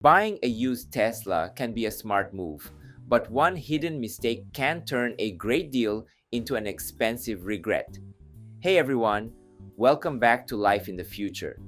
Buying a used Tesla can be a smart move, but one hidden mistake can turn a great deal into an expensive regret. Hey everyone, welcome back to Life in the Future.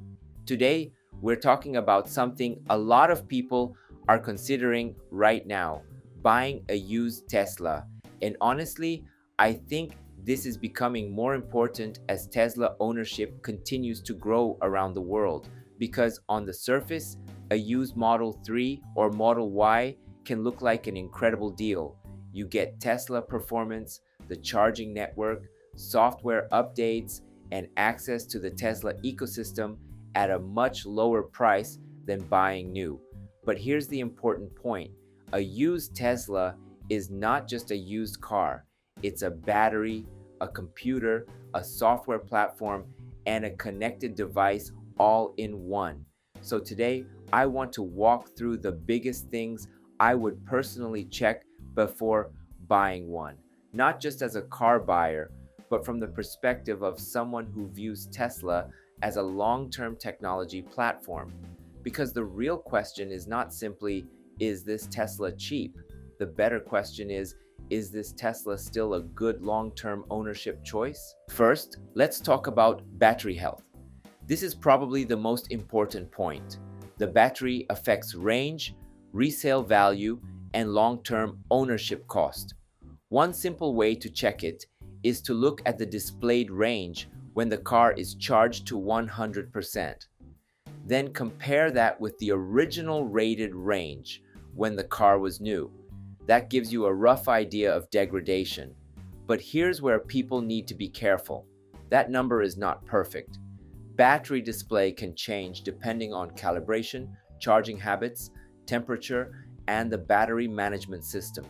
Today, we're talking about something a lot of people are considering right now, buying a used Tesla. And honestly, I think this is becoming more important as Tesla ownership continues to grow around the world because on the surface, a used Model 3 or Model Y can look like an incredible deal. You get Tesla performance, the charging network, software updates, and access to the Tesla ecosystem at a much lower price than buying new. But here's the important point. A used Tesla is not just a used car. It's a battery, a computer, a software platform, and a connected device all in one. So today, I want to walk through the biggest things I would personally check before buying one. Not just as a car buyer, but from the perspective of someone who views Tesla as a long-term technology platform. Because the real question is not simply, is this Tesla cheap? The better question is this Tesla still a good long-term ownership choice? First, let's talk about battery health. This is probably the most important point. The battery affects range, resale value, and long-term ownership cost. One simple way to check it is to look at the displayed range when the car is charged to 100%. Then compare that with the original rated range when the car was new. That gives you a rough idea of degradation. But here's where people need to be careful. That number is not perfect. Battery display can change depending on calibration, charging habits, temperature, and the battery management system.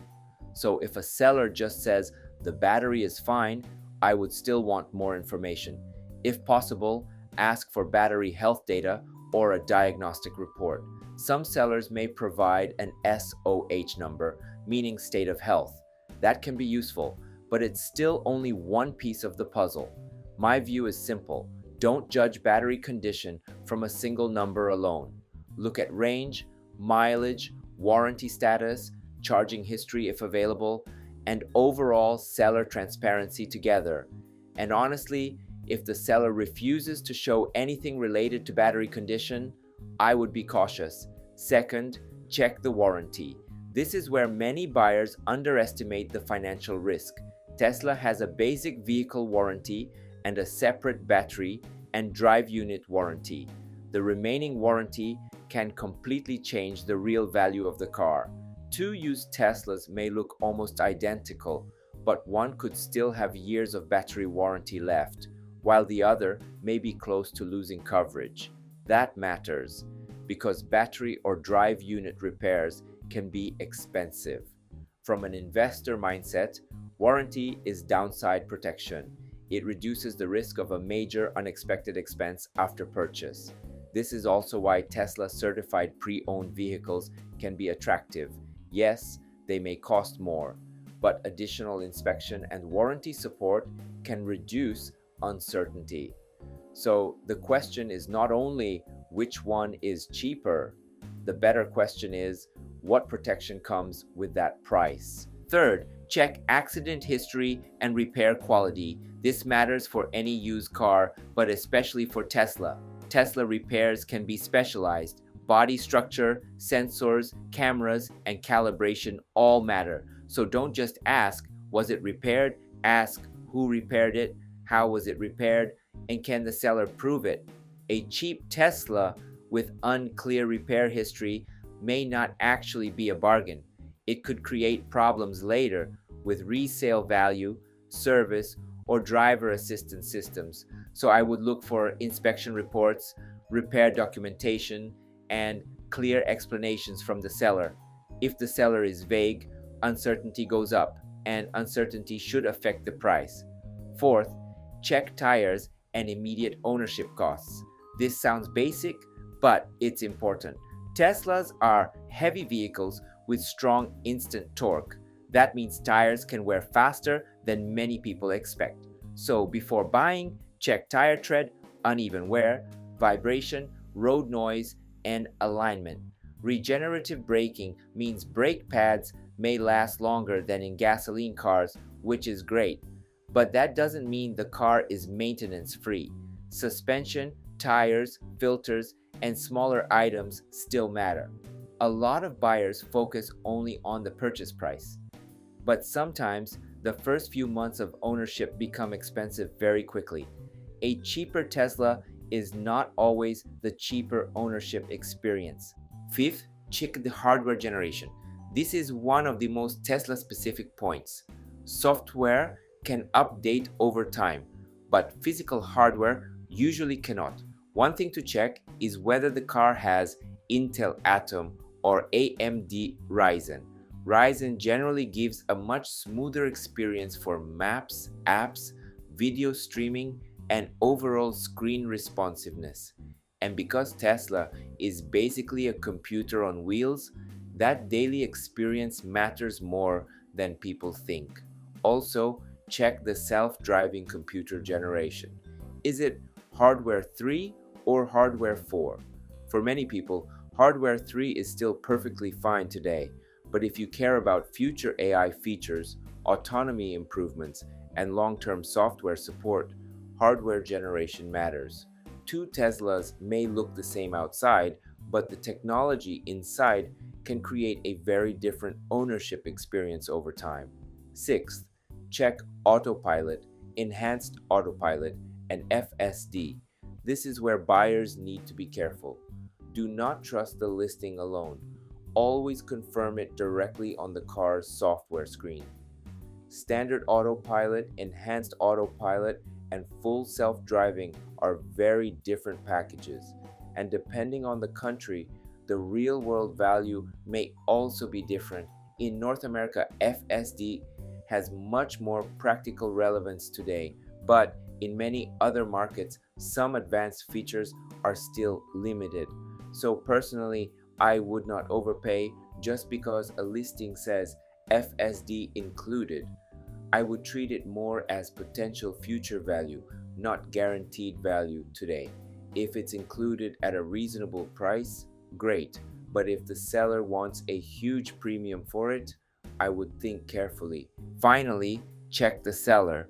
So if a seller just says the battery is fine, I would still want more information. If possible, ask for battery health data or a diagnostic report. Some sellers may provide an SOH number, meaning state of health. That can be useful, but it's still only one piece of the puzzle. My view is simple. Don't judge battery condition from a single number alone. Look at range, mileage, warranty status, charging history if available, and overall seller transparency together. And honestly, if the seller refuses to show anything related to battery condition, I would be cautious. Second, check the warranty. This is where many buyers underestimate the financial risk. Tesla has a basic vehicle warranty and a separate battery and drive unit warranty. The remaining warranty can completely change the real value of the car. Two used Teslas may look almost identical, but one could still have years of battery warranty left, while the other may be close to losing coverage. That matters, because battery or drive unit repairs can be expensive. From an investor mindset, warranty is downside protection. It reduces the risk of a major unexpected expense after purchase. This is also why Tesla certified pre-owned vehicles can be attractive. Yes, they may cost more, but additional inspection and warranty support can reduce uncertainty. So the question is not only which one is cheaper, the better question is what protection comes with that price. Third, check accident history and repair quality. This matters for any used car, but especially for Tesla. Tesla repairs can be specialized. Body structure, sensors, cameras, and calibration all matter. So don't just ask, was it repaired? Ask, who repaired it? How was it repaired? And can the seller prove it? A cheap Tesla with unclear repair history may not actually be a bargain. It could create problems later with resale value, service, or driver assistance systems. So I would look for inspection reports, repair documentation, and clear explanations from the seller. If the seller is vague, uncertainty goes up, and uncertainty should affect the price. Fourth, check tires and immediate ownership costs. This sounds basic, but it's important. Teslas are heavy vehicles with strong instant torque. That means tires can wear faster than many people expect. So before buying, check tire tread, uneven wear, vibration, road noise, and alignment. Regenerative braking means brake pads may last longer than in gasoline cars, which is great. But that doesn't mean the car is maintenance-free. Suspension, tires, filters, and smaller items still matter. A lot of buyers focus only on the purchase price. But sometimes, the first few months of ownership become expensive very quickly. A cheaper Tesla is not always the cheaper ownership experience. Fifth, check the hardware generation. This is one of the most Tesla-specific points. Software can update over time, but physical hardware usually cannot. One thing to check is whether the car has Intel Atom or AMD Ryzen. Ryzen generally gives a much smoother experience for maps, apps, video streaming, and overall screen responsiveness. And because Tesla is basically a computer on wheels, that daily experience matters more than people think. Also, check the self-driving computer generation. Is it hardware 3 or hardware 4? For many people, hardware 3 is still perfectly fine today, but if you care about future AI features, autonomy improvements, and long-term software support, hardware generation matters. Two Teslas may look the same outside, but the technology inside can create a very different ownership experience over time. Sixth, check autopilot, enhanced autopilot, and FSD. This is where buyers need to be careful. Do not trust the listing alone. Always confirm it directly on the car's software screen. Standard autopilot, enhanced autopilot, and full self-driving are very different packages, and depending on the country, the real-world value may also be different. In North America, FSD has much more practical relevance today, but in many other markets, some advanced features are still limited. So personally, I would not overpay just because a listing says FSD included. I would treat it more as potential future value, not guaranteed value today. If it's included at a reasonable price, great. But if the seller wants a huge premium for it, I would think carefully. Finally, check the seller.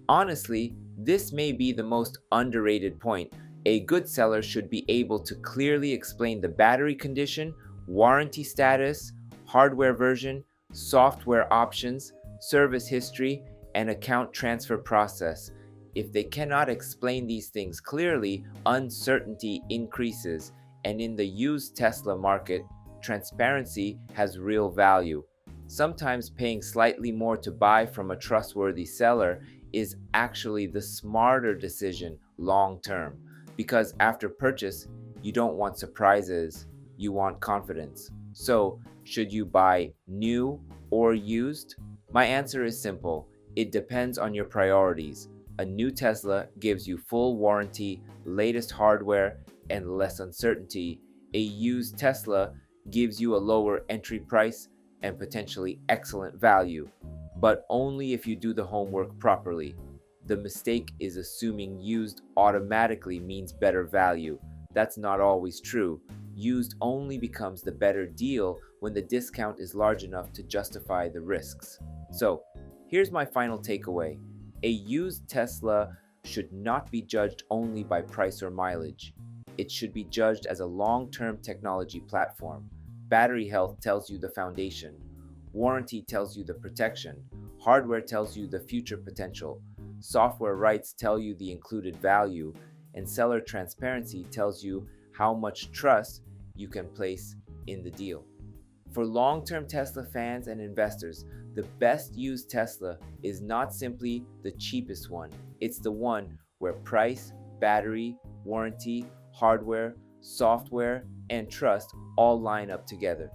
Honestly, this may be the most underrated point. A good seller should be able to clearly explain the battery condition, warranty status, hardware version, software options, service history, and account transfer process. If they cannot explain these things clearly, uncertainty increases, and in the used Tesla market, transparency has real value. Sometimes paying slightly more to buy from a trustworthy seller is actually the smarter decision long term, because after purchase, you don't want surprises, you want confidence. So, should you buy new or used? My answer is simple. It depends on your priorities. A new Tesla gives you full warranty, latest hardware, and less uncertainty. A used Tesla gives you a lower entry price and potentially excellent value, but only if you do the homework properly. The mistake is assuming used automatically means better value. That's not always true. Used only becomes the better deal when the discount is large enough to justify the risks. So, here's my final takeaway. A used Tesla should not be judged only by price or mileage. It should be judged as a long-term technology platform. Battery health tells you the foundation. Warranty tells you the protection. Hardware tells you the future potential. Software rights tell you the included value. And seller transparency tells you how much trust you can place in the deal. For long-term Tesla fans and investors, the best used Tesla is not simply the cheapest one. It's the one where price, battery, warranty, hardware, software, and trust all line up together.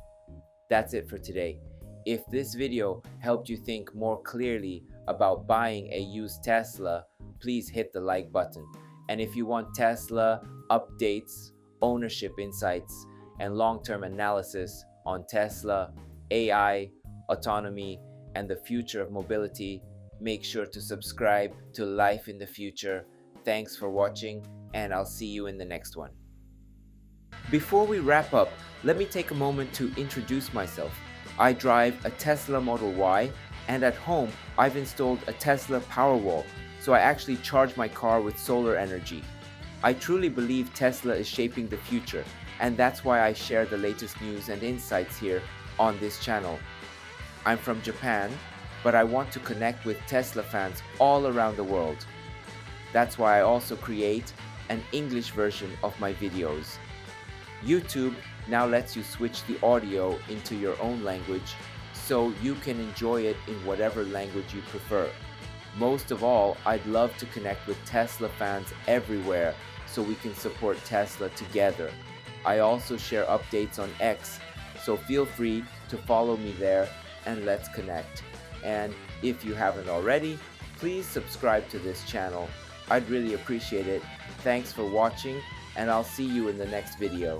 That's it for today. If this video helped you think more clearly about buying a used Tesla, please hit the like button. And if you want Tesla updates, ownership insights, and long-term analysis on Tesla, AI, autonomy, and the future of mobility, make sure to subscribe to Life in the Future. Thanks for watching, and I'll see you in the next one. Before we wrap up, let me take a moment to introduce myself. I drive a Tesla Model Y, and at home, I've installed a Tesla Powerwall, so I actually charge my car with solar energy. I truly believe Tesla is shaping the future, and that's why I share the latest news and insights here on this channel. I'm from Japan, but I want to connect with Tesla fans all around the world. That's why I also create an English version of my videos. YouTube now lets you switch the audio into your own language, so you can enjoy it in whatever language you prefer. Most of all, I'd love to connect with Tesla fans everywhere so we can support Tesla together. I also share updates on X, so feel free to follow me there and let's connect. And if you haven't already, please subscribe to this channel. I'd really appreciate it. Thanks for watching, and I'll see you in the next video.